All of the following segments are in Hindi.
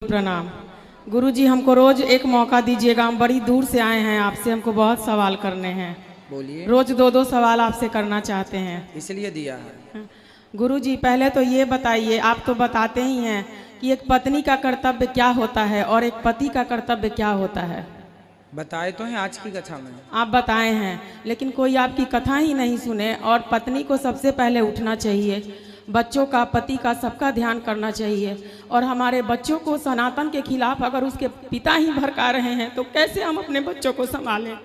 प्रणाम। गुरुजी हमको रोज एक मौका दीजिएगा, हम बड़ी दूर से आए हैं, आपसे हमको बहुत सवाल करने हैं। बोलिए। रोज दो दो सवाल आपसे करना चाहते हैं। इसलिए दिया है। गुरुजी पहले तो ये बताइए, आप तो बताते ही हैं कि एक पत्नी का कर्तव्य क्या होता है और एक पति का कर्तव्य क्या होता है। बताए तो हैं आज की कथा में। आप बताए हैं, लेकिन कोई आपकी कथा ही नहीं सुने। और पत्नी को सबसे पहले उठना चाहिए, बच्चों का, पति का, सबका ध्यान करना चाहिए। और हमारे बच्चों को सनातन के खिलाफ अगर उसके पिता ही भड़का रहे हैं तो कैसे हम अपने बच्चों को संभालें।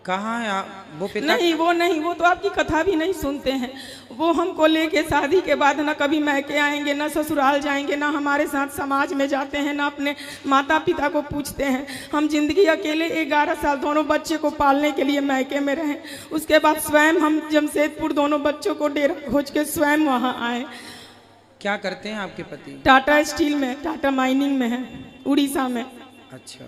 कहाँ है वो पिता? नहीं, वो तो आपकी कथा भी नहीं सुनते हैं। वो हमको लेके शादी के बाद ना कभी मैके आएंगे, ना ससुराल जाएंगे, ना हमारे साथ समाज में जाते हैं, ना अपने माता पिता को पूछते हैं। हम जिंदगी अकेले 11 साल दोनों बच्चे को पालने के लिए मैके में रहें। उसके बाद स्वयं हम जमशेदपुर दोनों बच्चों को डेरा खोज के स्वयं वहाँ आए। क्या करते हैं आपके पति? टाटा स्टील में, टाटा माइनिंग में है, उड़ीसा में। अच्छा,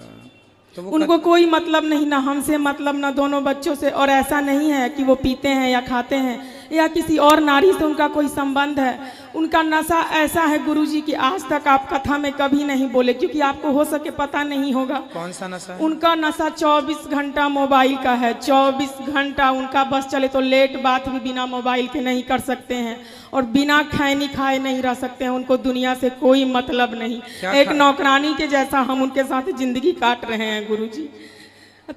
तो वो उनको कोई मतलब नहीं, ना हमसे मतलब, ना दोनों बच्चों से। और ऐसा नहीं है कि वो पीते हैं या खाते हैं या किसी और नारी से उनका कोई संबंध है। उनका नशा ऐसा है गुरुजी कि आज तक आप कथा में कभी नहीं बोले, क्योंकि आपको हो सके पता नहीं होगा। कौन सा नशा है? उनका नशा 24 घंटा मोबाइल का है। 24 घंटा उनका बस चले तो लेट बात भी बिना मोबाइल के नहीं कर सकते हैं और बिना खैनी खाए नहीं रह सकते हैं। उनको दुनिया से कोई मतलब नहीं। एक नौकरानी के जैसा हम उनके साथ जिंदगी काट रहे हैं गुरुजी।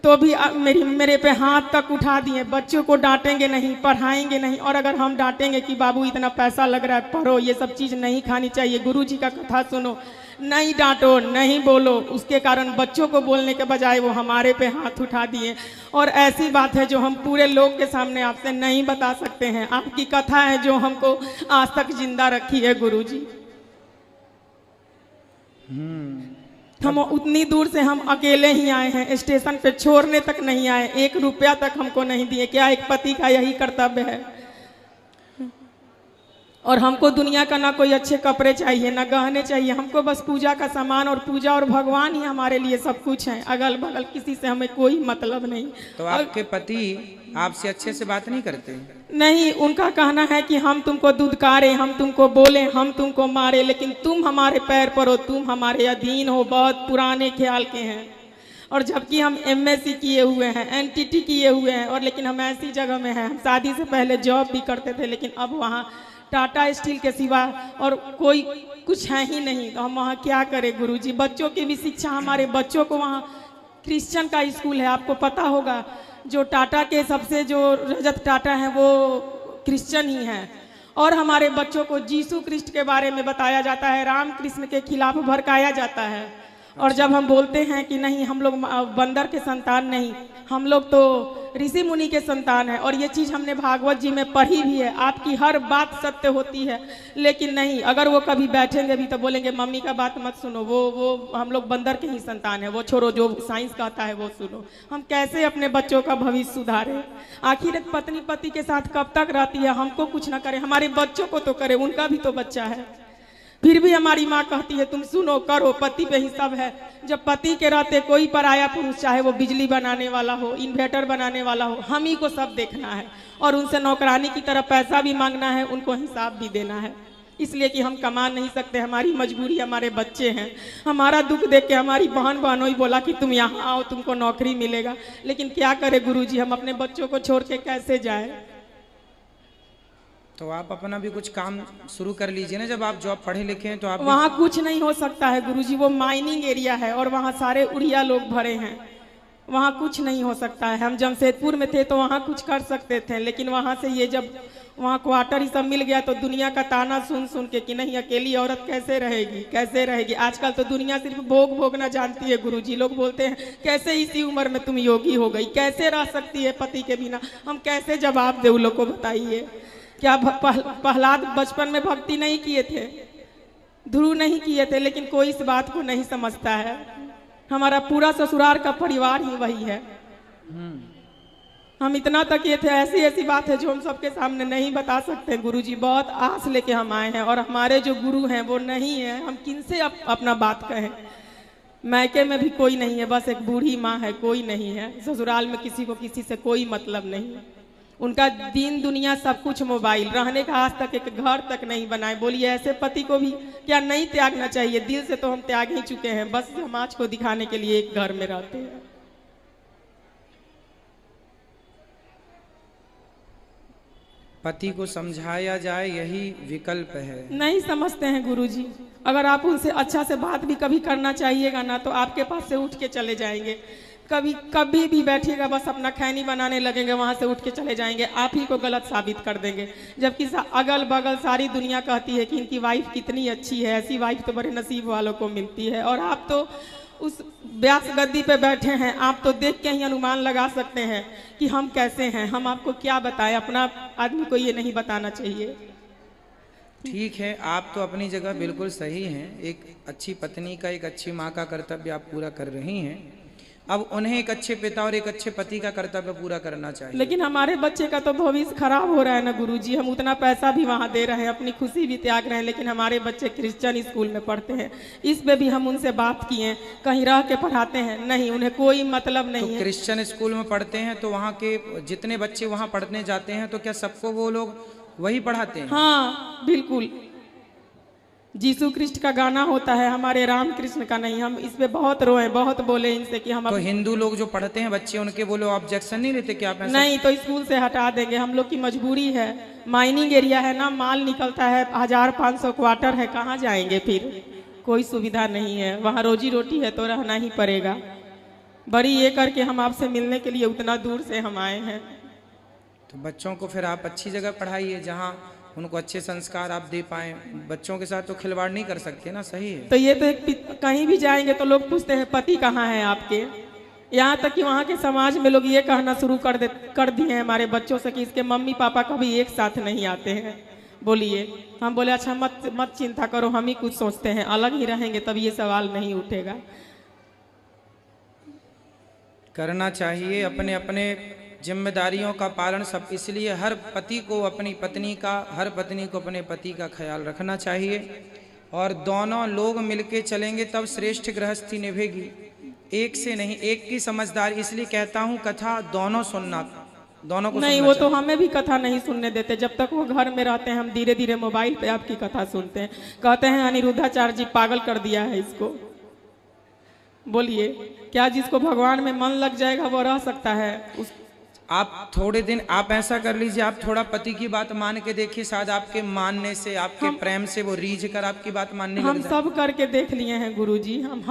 तो भी मेरे पे हाथ तक उठा दिए। बच्चों को डांटेंगे नहीं, पढ़ाएंगे नहीं। और अगर हम डांटेंगे कि बाबू इतना पैसा लग रहा है, पढ़ो, ये सब चीज़ नहीं खानी चाहिए, गुरुजी का कथा सुनो, नहीं डांटो, नहीं बोलो, उसके कारण बच्चों को बोलने के बजाय वो हमारे पे हाथ उठा दिए। और ऐसी बात है जो हम पूरे लोग के सामने आपसे नहीं बता सकते हैं। आपकी कथा है जो हमको आज तक जिंदा रखी है गुरुजी। हम उतनी दूर से हम अकेले ही आए हैं, स्टेशन पे छोड़ने तक नहीं आए, 1 रुपया तक हमको नहीं दिए। क्या एक पति का यही कर्तव्य है? और हमको दुनिया का ना कोई अच्छे कपड़े चाहिए, ना गहने चाहिए, हमको बस पूजा का सामान और पूजा और भगवान ही हमारे लिए सब कुछ है। अगल बगल किसी से हमें कोई मतलब नहीं। तो आपके पति आपसे अच्छे से बात नहीं करते? नहीं, उनका कहना है कि हम तुमको दुदकारे, हम तुमको बोले, हम तुमको मारे, लेकिन तुम हमारे पैर पर हो, तुम हमारे अधीन हो। बहुत पुराने ख्याल के हैं। और जबकि हम MSc किए हुए हैं, NTT किए हुए हैं, और लेकिन हम ऐसी जगह में हैं। हम शादी से पहले जॉब भी करते थे, लेकिन अब वहाँ टाटा स्टील के सिवा और कोई कुछ है ही नहीं। तो हम वहाँ क्या करें गुरुजी? बच्चों की भी शिक्षा, हमारे बच्चों को वहाँ क्रिश्चियन का स्कूल है, आपको पता होगा। जो टाटा के सबसे जो रजत टाटा हैं वो क्रिश्चियन ही हैं। और हमारे बच्चों को यीशु क्रिस्ट के बारे में बताया जाता है, राम कृष्ण के खिलाफ भड़काया जाता है। और जब हम बोलते हैं कि नहीं, हम लोग बंदर के संतान नहीं, हम लोग तो ऋषि मुनि के संतान है, और ये चीज़ हमने भागवत जी में पढ़ी भी है। आपकी हर बात सत्य होती है, लेकिन नहीं, अगर वो कभी बैठेंगे भी तो बोलेंगे मम्मी का बात मत सुनो, वो हम लोग बंदर के ही संतान है, वो छोड़ो, जो साइंस कहता है वो सुनो। हम कैसे अपने बच्चों का भविष्य सुधारें? आखिर एक पत्नी पति के साथ कब तक रहती है? हमको कुछ ना करे, हमारे बच्चों को तो करे, उनका भी तो बच्चा है। फिर भी हमारी माँ कहती है तुम सुनो, करो, पति पे ही सब है। जब पति के रहते कोई पराया पुरुष, चाहे वो बिजली बनाने वाला हो, इन्वर्टर बनाने वाला हो, हम ही को सब देखना है। और उनसे नौकरानी की तरह पैसा भी मांगना है, उनको हिसाब भी देना है। इसलिए कि हम कमा नहीं सकते, हमारी मजबूरी, हमारे बच्चे हैं। हमारा दुख देख के हमारी बहन बहनोई बोला कि तुम यहाँ आओ, तुमको नौकरी मिलेगा। लेकिन क्या करे गुरुजी, हम अपने बच्चों को छोड़ के कैसे जाए? तो आप अपना भी कुछ काम शुरू कर लीजिए ना, जब आप जॉब पढ़े लिखे हैं तो आप। वहाँ कुछ नहीं हो सकता है गुरुजी, वो माइनिंग एरिया है और वहाँ सारे उड़िया लोग भरे हैं। वहाँ कुछ नहीं हो सकता है। हम जमशेदपुर में थे तो वहाँ कुछ कर सकते थे, लेकिन वहाँ से ये जब वहाँ क्वार्टर ही सब मिल गया तो दुनिया का ताना सुन सुन के कि नहीं, अकेली औरत कैसे रहेगी, कैसे रहेगी। आजकल तो दुनिया सिर्फ भोग भोगना जानती है गुरुजी। लोग बोलते हैं कैसे इसी उम्र में तुम योगी हो गई, कैसे रह सकती है पति के बिना? हम कैसे जवाब दे उन लोग को, बताइए। क्या प्रहलाद बचपन में भक्ति नहीं किए थे, ध्रुव नहीं किए थे, लेकिन कोई इस बात को नहीं समझता है। हमारा पूरा ससुराल का परिवार ही वही है। हम इतना तक किए थे, ऐसी ऐसी बात है जो हम सबके सामने नहीं बता सकते गुरुजी। बहुत आस लेके हम आए हैं और हमारे जो गुरु हैं वो नहीं है। हम किनसे अपना बात कहें? मैके में भी कोई नहीं है, बस एक बूढ़ी माँ है, कोई नहीं है। ससुराल में किसी को किसी से कोई मतलब नहीं है। उनका दिन दुनिया सब कुछ मोबाइल, रहने का आज तक एक घर तक नहीं बनाए। बोलिए ऐसे पति को भी क्या नहीं त्यागना चाहिए? दिल से तो हम त्याग ही चुके हैं, बस समाज को दिखाने के लिए एक घर में रहते हैं। पति को समझाया जाए यही विकल्प है। नहीं समझते हैं गुरुजी। अगर आप उनसे अच्छा से बात भी कभी करना चाहिएगा ना तो आपके पास से उठ के चले जाएंगे। कभी भी बैठिएगा बस अपना खैनी बनाने लगेंगे, वहां से उठ के चले जाएंगे, आप ही को गलत साबित कर देंगे। जबकि अगल बगल सारी दुनिया कहती है कि इनकी वाइफ कितनी अच्छी है, ऐसी वाइफ तो बड़े नसीब वालों को मिलती है। और आप तो उस व्यास गद्दी पे बैठे हैं, आप तो देख के ही अनुमान लगा सकते हैं कि हम कैसे हैं। हम आपको क्या बताएं, अपना आदमी को ये नहीं बताना चाहिए। ठीक है, आप तो अपनी जगह बिल्कुल सही हैं। एक अच्छी पत्नी का, एक अच्छी माँ का कर्तव्य आप पूरा कर रही हैं। अब उन्हें एक अच्छे पिता और एक अच्छे पति का कर्तव्य पूरा करना चाहिए। लेकिन हमारे बच्चे का तो भविष्य खराब हो रहा है ना गुरुजी। हम उतना पैसा भी वहाँ दे रहे हैं, अपनी खुशी भी त्याग रहे हैं, लेकिन हमारे बच्चे क्रिश्चियन स्कूल में पढ़ते हैं। इस पे भी हम उनसे बात किए, कहीं रह के पढ़ाते हैं, नहीं, उन्हें कोई मतलब नहीं तो है। क्रिश्चियन स्कूल में पढ़ते हैं तो वहाँ के जितने बच्चे वहाँ पढ़ने जाते हैं तो क्या सबको वो लोग वही पढ़ाते हैं? हाँ बिल्कुल। जीसु कृष्ण का गाना होता है, हमारे राम कृष्ण का नहीं। हम इस पे बहुत रोए, बहुत बोले इनसे कि हम तो हिंदू लोग जो पढ़ते हैं बच्चे, उनके वो लोग ऑब्जेक्शन नहीं लेते कि आप ऐसा? नहीं, तो स्कूल से हटा देंगे। हम लोग की मजबूरी है, माइनिंग एरिया है ना, माल निकलता है, 1500 क्वार्टर है, कहाँ जाएंगे फिर? कोई सुविधा नहीं है वहाँ, रोजी रोटी है तो रहना ही पड़ेगा। बड़ी ये करके हम आपसे मिलने के लिए उतना दूर से हम आए हैं। तो बच्चों को फिर आप अच्छी जगह पढ़ाइए जहाँ उनको अच्छे संस्कार आप दे पाएं। बच्चों के साथ तो खिलवाड़ नहीं कर सकते ना, सही है? तो ये तो कहीं भी जाएंगे तो लोग पूछते हैं पति कहाँ है आपके। यहाँ तक कि वहाँ के समाज में लोग ये कहना शुरू कर दिए हैं हमारे बच्चों से कि इसके मम्मी पापा कभी एक साथ नहीं आते हैं। बोलिए, हम बोले अच्छा मत चिंता करो, हम ही कुछ सोचते हैं, अलग ही रहेंगे तब ये सवाल नहीं उठेगा। करना चाहिए अपने अपने जिम्मेदारियों का पालन। सब इसलिए हर पति को अपनी पत्नी का, हर पत्नी को अपने पति का ख्याल रखना चाहिए और दोनों लोग मिलके चलेंगे तब श्रेष्ठ गृहस्थी निभेगी। एक से नहीं, एक की समझदारी। इसलिए कहता हूँ कथा दोनों सुनना, दोनों को नहीं। वो तो हमें भी कथा नहीं सुनने देते। जब तक वो घर में रहते हैं हम धीरे धीरे मोबाइल पे आपकी कथा सुनते हैं। कहते हैं अनिरुद्धाचार्य जी पागल कर दिया है इसको। बोलिए, क्या जिसको भगवान में मन लग जाएगा वो रह सकता है? आप थोड़े दिन आप ऐसा कर लीजिए, आप थोड़ा पति की बात मान के देखिए, शायद आपके मानने से, आपके प्रेम से वो रीझ कर आपकी बात मानने लग जाए। हम सब करके देख लिए हैं गुरुजी, हम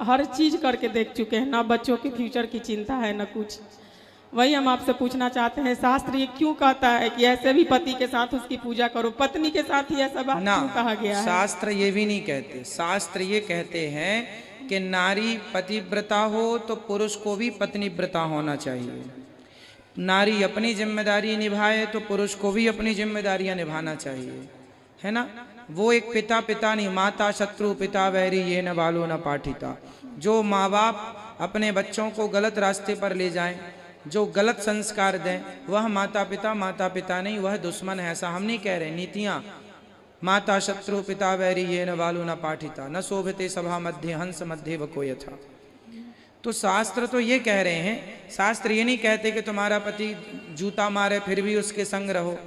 हर चीज करके देख चुके हैं। ना बच्चों के फ्यूचर की चिंता है ना कुछ। वही हम आपसे पूछना चाहते हैं, शास्त्र ये क्यों कहता है कि ऐसे भी पति के साथ उसकी पूजा करो, पत्नी के साथ ही ऐसा बात क्यों कहा गया है? शास्त्र ये भी नहीं कहते। शास्त्र ये कहते हैं कि नारी पतिव्रता हो तो पुरुष को भी पत्नीव्रता होना चाहिए। नारी अपनी जिम्मेदारी निभाए तो पुरुष को भी अपनी जिम्मेदारियां निभाना चाहिए, है ना? वो एक पिता नहीं, माता शत्रु पिता वैरी ये न बालो न पाठिता। जो माँ बाप अपने बच्चों को गलत रास्ते पर ले जाएं, जो गलत संस्कार दें, वह माता पिता नहीं, वह दुश्मन है। ऐसा हम नहीं कह रहे। नीतियाँ माता शत्रु पिता वैरी ये न बालो न पाठिता, न शोभते सभा मध्य हंस मध्य वको यथा। तो शास्त्र तो ये कह रहे हैं, शास्त्र ये नहीं कहते कि तुम्हारा पति जूता मारे फिर भी उसके संग रहो।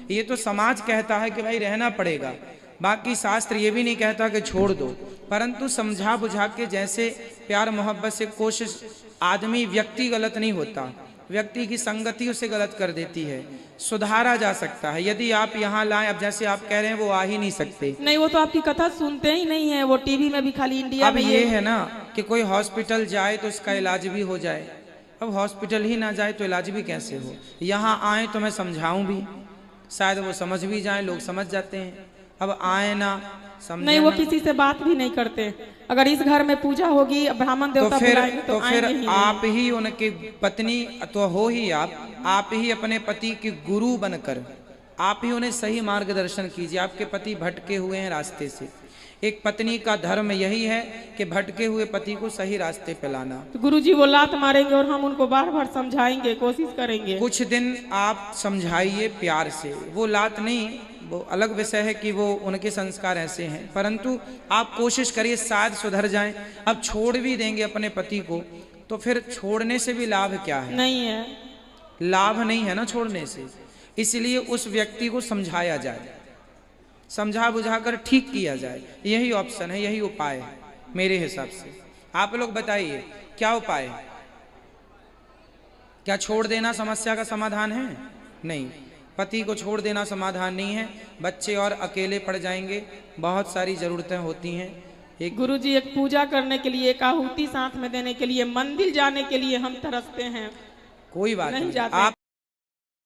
ये तो समाज कहता है कि भाई रहना पड़ेगा। बाकी शास्त्र ये भी नहीं कहता कि छोड़ दो, परंतु समझा बुझा के, जैसे प्यार मोहब्बत से कोशिश। आदमी व्यक्ति गलत नहीं होता, व्यक्ति की संगति उसे गलत कर देती है। सुधारा जा सकता है यदि आप यहाँ लाएं। अब जैसे आप कह रहे हैं वो आ ही नहीं सकते। नहीं, वो तो आपकी कथा सुनते ही नहीं है, वो टीवी में भी खाली इंडिया अब ये है ना कि कोई हॉस्पिटल जाए तो उसका इलाज भी हो जाए। अब हॉस्पिटल ही ना जाए तो इलाज भी कैसे हो? यहाँ आए तो मैं समझाऊं भी, शायद वो समझ भी जाए, लोग समझ जाते हैं। अब आए ना, समझे नहीं, वो किसी से बात भी नहीं करते। अगर इस घर में पूजा होगी, ब्राह्मण देवता बुलाएंगे तो फिर आप ही उनके पत्नी तो हो ही, आप ही अपने पति के गुरु बनकर आप ही उन्हें सही मार्गदर्शन कीजिए। आपके पति भटके हुए हैं रास्ते से। एक पत्नी का धर्म यही है कि भटके हुए पति को सही रास्ते पे लाना। तो गुरुजी वो लात मारेंगे और हम उनको बार बार समझाएंगे, कोशिश करेंगे। कुछ दिन आप समझाइए प्यार से, वो लात नहीं, वो अलग विषय है कि वो उनके संस्कार ऐसे हैं, परंतु आप कोशिश करिए शायद सुधर जाएं। अब छोड़ भी देंगे अपने पति को तो फिर छोड़ने से भी लाभ क्या है? नहीं है। लाभ नहीं है ना छोड़ने से, इसलिए उस व्यक्ति को समझाया जाए, समझा बुझाकर ठीक किया जाए। यही ऑप्शन है, यही उपाय है मेरे हिसाब से। आप लोग बताइए क्या उपाय है? क्या छोड़ देना समस्या का समाधान है? नहीं, पति को छोड़ देना समाधान नहीं है। बच्चे और अकेले पड़ जाएंगे, बहुत सारी जरूरतें होती हैं। एक गुरुजी, एक पूजा करने के लिए, एक आहुति साथ में देने के लिए, मंदिर जाने के लिए हम तरसते हैं, कोई बात नहीं नहीं, जाते। आप